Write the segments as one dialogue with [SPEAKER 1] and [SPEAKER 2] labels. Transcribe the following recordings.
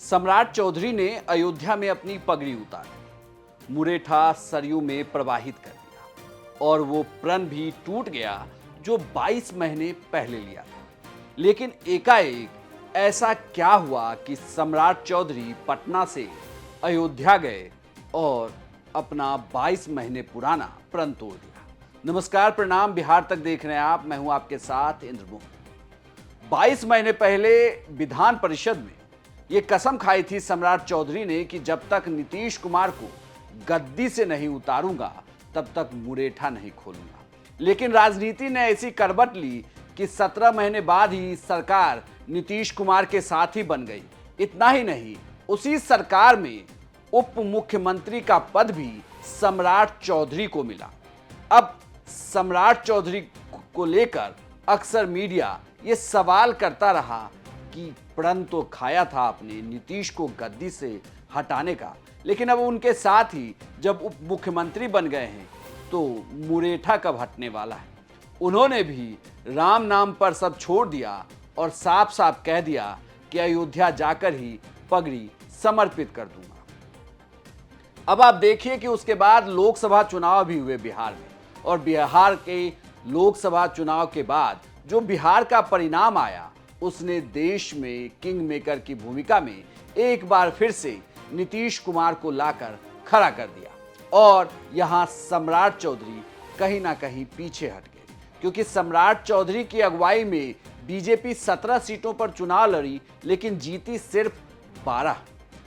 [SPEAKER 1] सम्राट चौधरी ने अयोध्या में अपनी पगड़ी उतारी, मुरेठा सरयू में प्रवाहित कर दिया और वो प्रण भी टूट गया जो 22 महीने पहले लिया था। लेकिन एकाएक ऐसा क्या हुआ कि सम्राट चौधरी पटना से अयोध्या गए और अपना 22 महीने पुराना प्रण तोड़ दिया। नमस्कार, प्रणाम, बिहार तक देख रहे हैं आप। मैं हूं आपके साथ इंद्रमोहन। 22 महीने पहले विधान परिषद में ये कसम खाई थी सम्राट चौधरी ने कि जब तक नीतीश कुमार को गद्दी से नहीं उतारूंगा तब तक मुरेठा नहीं खोलूंगा। लेकिन राजनीति ने ऐसी करवट ली कि 17 महीने बाद ही सरकार नीतीश कुमार के साथ ही बन गई। इतना ही नहीं, उसी सरकार में उप मुख्यमंत्री का पद भी सम्राट चौधरी को मिला। अब सम्राट चौधरी को लेकर अक्सर मीडिया ये सवाल करता रहा कि प्रण तो खाया था आपने नीतीश को गद्दी से हटाने का, लेकिन अब उनके साथ ही जब उप मुख्यमंत्री बन गए हैं तो मुरेठा कब हटने वाला है। उन्होंने भी राम नाम पर सब छोड़ दिया और साफ साफ कह दिया कि अयोध्या जाकर ही पगड़ी समर्पित कर दूंगा। अब आप देखिए कि उसके बाद लोकसभा चुनाव भी हुए बिहार में, और बिहार के लोकसभा चुनाव के बाद जो बिहार का परिणाम आया उसने देश में किंग मेकर की भूमिका में एक बार फिर से नीतीश कुमार को लाकर खड़ा कर दिया। और यहां सम्राट चौधरी कहीं ना कहीं पीछे हट गए, क्योंकि सम्राट चौधरी की अगुवाई में बीजेपी 17 सीटों पर चुनाव लड़ी लेकिन जीती सिर्फ 12।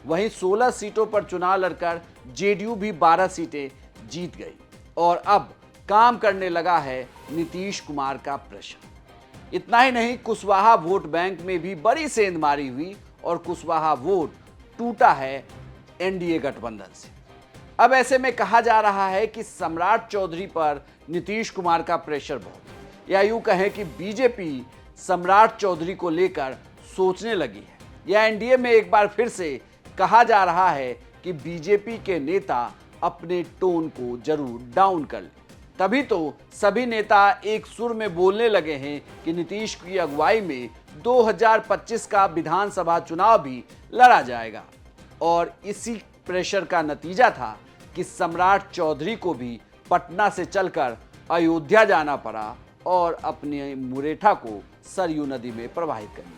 [SPEAKER 1] वहीं 16 सीटों पर चुनाव लड़कर जेडीयू भी 12 सीटें जीत गई। और अब काम करने लगा है नीतीश कुमार का प्रेशर। इतना ही नहीं, कुशवाहा वोट बैंक में भी बड़ी सेंधमारी हुई और कुशवाहा वोट टूटा है एनडीए गठबंधन से। अब ऐसे में कहा जा रहा है कि सम्राट चौधरी पर नीतीश कुमार का प्रेशर बहुत है, या यूं कहें कि बीजेपी सम्राट चौधरी को लेकर सोचने लगी है, या एनडीए में एक बार फिर से कहा जा रहा है कि बीजेपी के नेता अपने टोन को जरूर डाउन कर लें। तभी तो सभी नेता एक सुर में बोलने लगे हैं कि नीतीश की अगुवाई में 2025 का विधानसभा चुनाव भी लड़ा जाएगा। और इसी प्रेशर का नतीजा था कि सम्राट चौधरी को भी पटना से चलकर अयोध्या जाना पड़ा और अपने मुरेठा को सरयू नदी में प्रवाहित करना।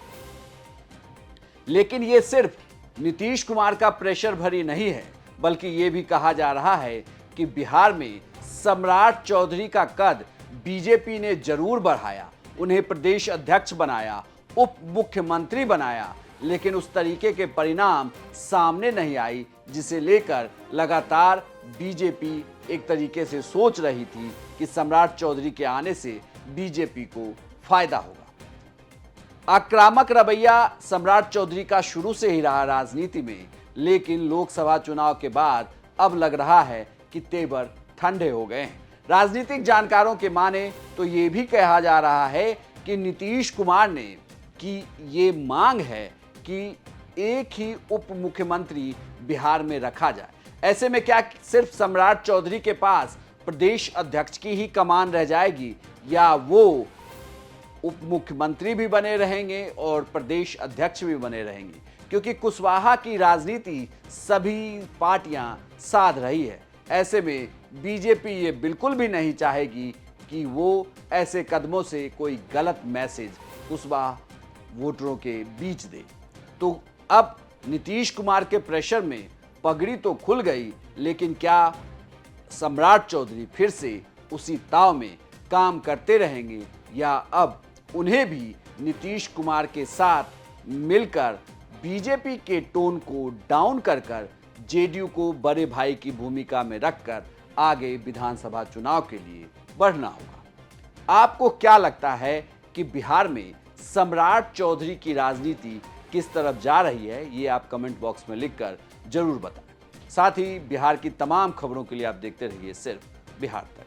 [SPEAKER 1] लेकिन ये सिर्फ नीतीश कुमार का प्रेशर भरी नहीं है, बल्कि ये भी कहा जा रहा है कि बिहार में सम्राट चौधरी का कद बीजेपी ने जरूर बढ़ाया, उन्हें प्रदेश अध्यक्ष बनाया, उप मुख्यमंत्री बनाया, लेकिन उस तरीके के परिणाम सामने नहीं आई जिसे लेकर लगातार बीजेपी एक तरीके से सोच रही थी कि सम्राट चौधरी के आने से बीजेपी को फायदा होगा। आक्रामक रवैया सम्राट चौधरी का शुरू से ही रहा राजनीति में, लेकिन लोकसभा चुनाव के बाद अब लग रहा है कि तेवर ठंडे हो गए हैं। राजनीतिक जानकारों के माने तो ये भी कहा जा रहा है कि नीतीश कुमार ने की ये मांग है कि एक ही उप मुख्यमंत्री बिहार में रखा जाए। ऐसे में क्या सिर्फ सम्राट चौधरी के पास प्रदेश अध्यक्ष की ही कमान रह जाएगी, या वो उप मुख्यमंत्री भी बने रहेंगे और प्रदेश अध्यक्ष भी बने रहेंगे? क्योंकि कुशवाहा की राजनीति सभी पार्टियां साध रही है। ऐसे में बीजेपी ये बिल्कुल भी नहीं चाहेगी कि वो ऐसे कदमों से कोई गलत मैसेज कुशवाहा वोटरों के बीच दे। तो अब नीतीश कुमार के प्रेशर में पगड़ी तो खुल गई, लेकिन क्या सम्राट चौधरी फिर से उसी ताव में काम करते रहेंगे, या अब उन्हें भी नीतीश कुमार के साथ मिलकर बीजेपी के टोन को डाउन कर जेडीयू को बड़े भाई की भूमिका में रखकर आगे विधानसभा चुनाव के लिए बढ़ना होगा? आपको क्या लगता है कि बिहार में सम्राट चौधरी की राजनीति किस तरफ जा रही है? ये आप कमेंट बॉक्स में लिखकर जरूर बताएं। साथ ही बिहार की तमाम खबरों के लिए आप देखते रहिए सिर्फ बिहार तक।